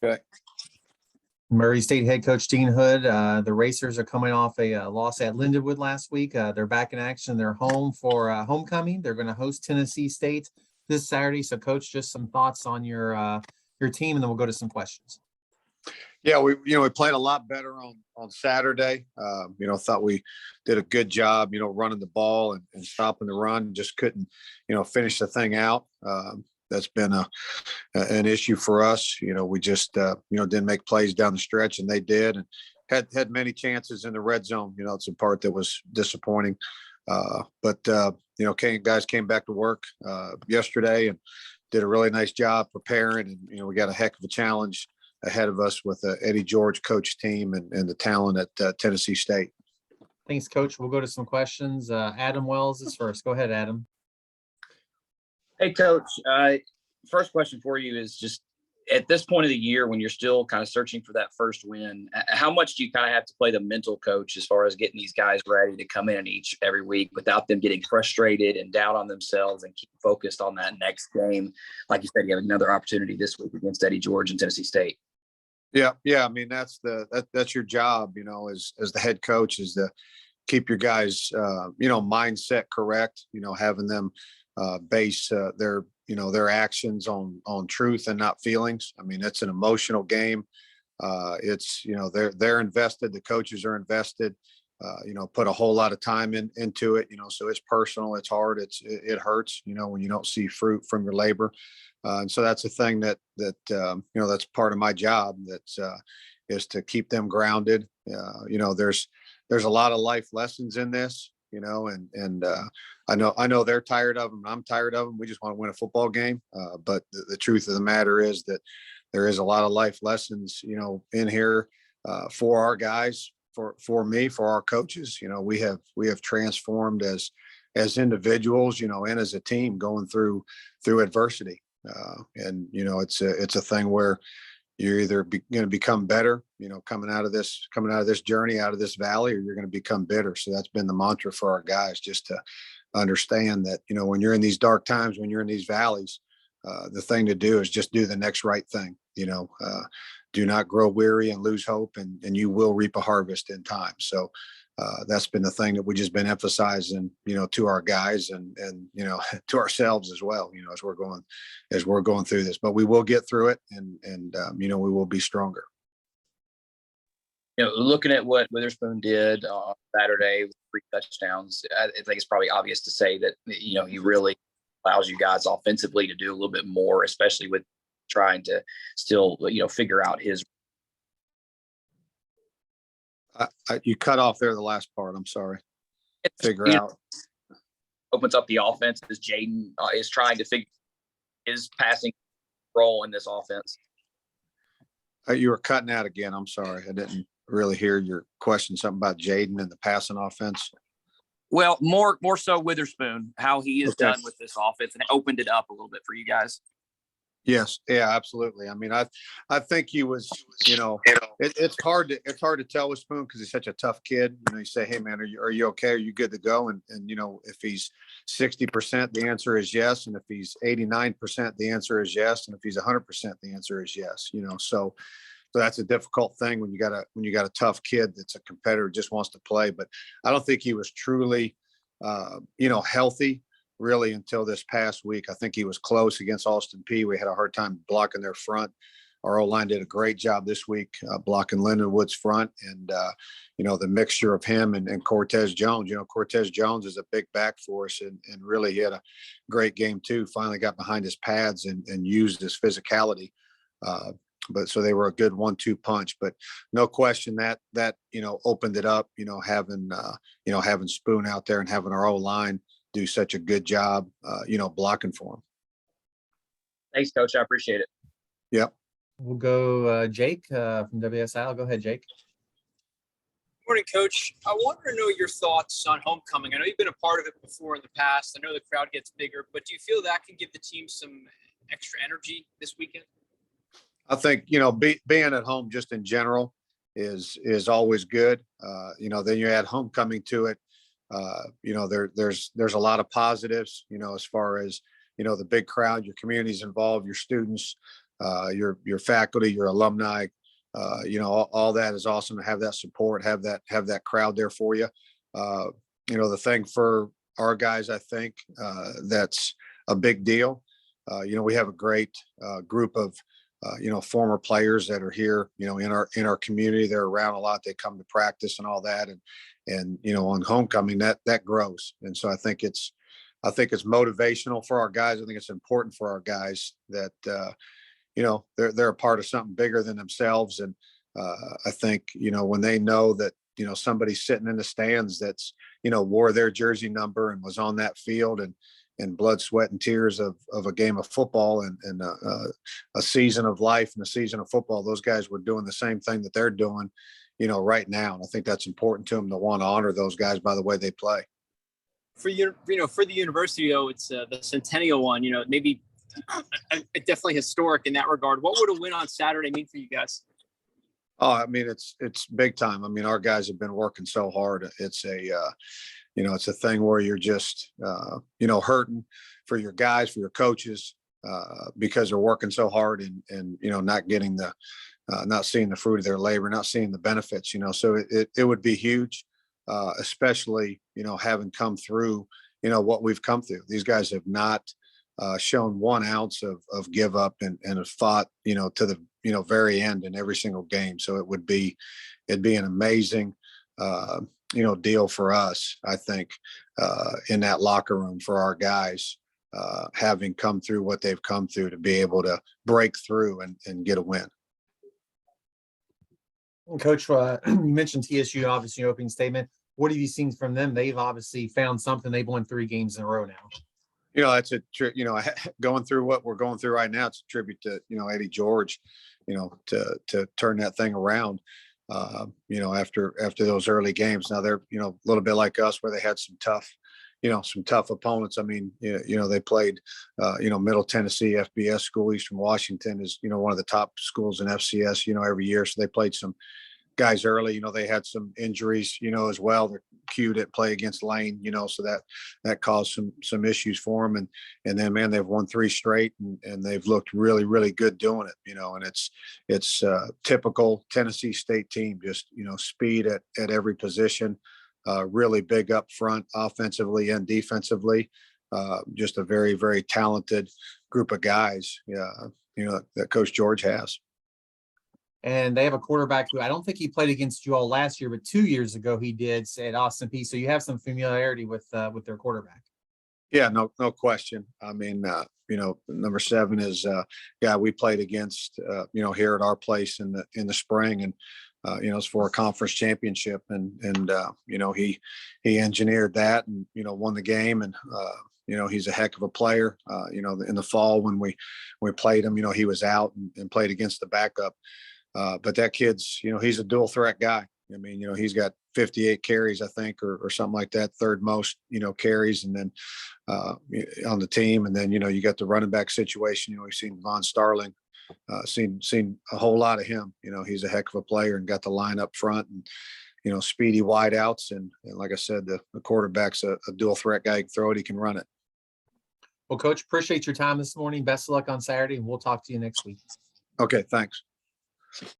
Okay. Murray State head coach Dean Hood. The Racers are coming off a loss at Lindenwood last week. They're back in action. They're home for homecoming. They're going to host Tennessee State this Saturday. So, Coach, just some thoughts on your team, and then we'll go to some questions. Yeah, we played a lot better on Saturday. Thought we did a good job, running the ball and stopping the run. Just couldn't, finish the thing out. That's been an issue for us. We just didn't make plays down the stretch, and they did, and had many chances in the red zone. It's a part that was disappointing. But guys came back to work yesterday and did a really nice job preparing, and we got a heck of a challenge ahead of us with Eddie George coach team and the talent at Tennessee State. Thanks, Coach. We'll go to some questions. Adam Wells is first. Go ahead, Adam. Hey, Coach. First question for you is just at this point of the year when you're still kind of searching for that first win, how much do you kind of have to play the mental coach as far as getting these guys ready to come in every week without them getting frustrated and doubt on themselves and keep focused on that next game? Like you said, you have another opportunity this week against Eddie George and Tennessee State. Yeah. I mean, that's your job, as the head coach, is to keep your guys, mindset correct, having them base their actions on truth and not feelings. I mean, it's an emotional game. It's, they're invested. The coaches are invested, put a whole lot of time into it, so it's personal. It's hard. It hurts, when you don't see fruit from your labor. And so that's a thing that that's part of my job. Is to keep them grounded. There's a lot of life lessons in this, and I know they're tired of them. I'm tired of them. We just want to win a football game. But the truth of the matter is that there is a lot of life lessons, in here for our guys, for me, for our coaches. We have transformed as individuals, and as a team going through adversity. And it's a thing where you're either going to become better, coming out of this journey, out of this valley, or you're going to become bitter. So that's been the mantra for our guys, just to understand that, when you're in these dark times, when you're in these valleys, the thing to do is just do the next right thing. Do not grow weary and lose hope, and you will reap a harvest in time. So that's been the thing that we just been emphasizing, to our guys and to ourselves as well, as we're going through this. But we will get through it, and we will be stronger. Looking at what Witherspoon did on Saturday with 3 touchdowns, I think it's probably obvious to say that he really allows you guys offensively to do a little bit more, especially with trying to still figure out his. You cut off there the last part. I'm sorry. Figure out. Opens up the offense as Jaden is trying to figure his passing role in this offense. You were cutting out again. I'm sorry. I didn't really hear your question. Something about Jaden and the passing offense. Well, more so Witherspoon, how he is Okay. done with this offense and opened it up a little bit for you guys. Yes. Yeah, absolutely. I mean, I think he was, it's hard to tell with Spoon because he's such a tough kid. You say, hey man, are you okay? Are you good to go? And if he's 60%, the answer is yes. And if he's 89%, the answer is yes. And if he's 100%, the answer is yes. So that's a difficult thing when you got a tough kid that's a competitor, just wants to play. But I don't think he was truly, healthy really until this past week. I think he was close against Austin Peay. We had a hard time blocking their front. Our O-line did a great job this week blocking Lindenwood's front, and the mixture of him and Cortez Jones. Cortez Jones is a big back for us, and really he had a great game too. Finally got behind his pads and used his physicality. But so they were a good 1-2 punch. But no question that opened it up. Having Spoon out there and having our O-line do such a good job, blocking for him. Thanks, Coach. I appreciate it. Yep. We'll go Jake from WSL. Go ahead, Jake. Morning, Coach. I wanted to know your thoughts on homecoming. I know you've been a part of it before in the past. I know the crowd gets bigger, but do you feel that can give the team some extra energy this weekend? I think, being at home just in general is always good. Then you add homecoming to it. There's a lot of positives, as far as, the big crowd, your community's involved, your students, your faculty, your alumni. All that is awesome to have that support, have that crowd there for you. The thing for our guys, I think that's a big deal. We have a great group of former players that are here, in our community. They're around a lot. They come to practice and all that, and on homecoming that grows. And so I think it's motivational for our guys. I think it's important for our guys that they're a part of something bigger than themselves. And I think when they know that somebody's sitting in the stands that's wore their jersey number and was on that field and blood, sweat, and tears of a game of football and a season of life and a season of football, those guys were doing the same thing that they're doing right now. And I think that's important to them to want to honor those guys by the way they play. For for the university, though, it's the centennial one. Maybe definitely historic in that regard. What would a win on Saturday mean for you guys? Oh, I mean, it's big time. I mean, our guys have been working so hard. It's a thing where you're just hurting for your guys, for your coaches, because they're working so hard and not getting not seeing the fruit of their labor, not seeing the benefits. So it would be huge. Especially, having come through, what we've come through. These guys have not shown 1 ounce of give up and have fought, to the, very end in every single game. So it'd be an amazing, deal for us, I think, in that locker room for our guys, having come through what they've come through to be able to break through and get a win. Coach, you mentioned TSU, obviously, in your opening statement. What have you seen from them? They've obviously found something. They've won 3 games in a row now. That's going through what we're going through right now. It's a tribute to, Eddie George, to turn that thing around, after those early games. Now they're, a little bit like us where they had some tough opponents. I mean, they played, Middle Tennessee, FBS school. Eastern Washington is, one of the top schools in FCS, every year. So they played some guys early. They had some injuries, as well. They're cued at play against Lane, so that caused some issues for them. And then, man, they've won 3 straight and they've looked really, really good doing it, and it's typical Tennessee State team, just, speed at every position. Really big up front, offensively and defensively. Just a very, very talented group of guys, that Coach George has. And they have a quarterback who I don't think he played against you all last year, but 2 years ago he did at Austin Peay. So you have some familiarity with their quarterback. Yeah, no question. I mean, number 7 is a guy we played against, here at our place in the spring, and it's for a conference championship, and he engineered that and won the game, and he's a heck of a player. In the fall when we played him, he was out and played against the backup. But that kid's, he's a dual threat guy. I mean, he's got 58 carries, I think, or something like that, third most, carries, and then on the team. And then, you got the running back situation. We've seen Von Starling, seen a whole lot of him. He's a heck of a player and got the line up front and, speedy wideouts. And like I said, the quarterback's a dual threat guy. He can throw it, he can run it. Well, Coach, appreciate your time this morning. Best of luck on Saturday, and we'll talk to you next week. Okay, thanks.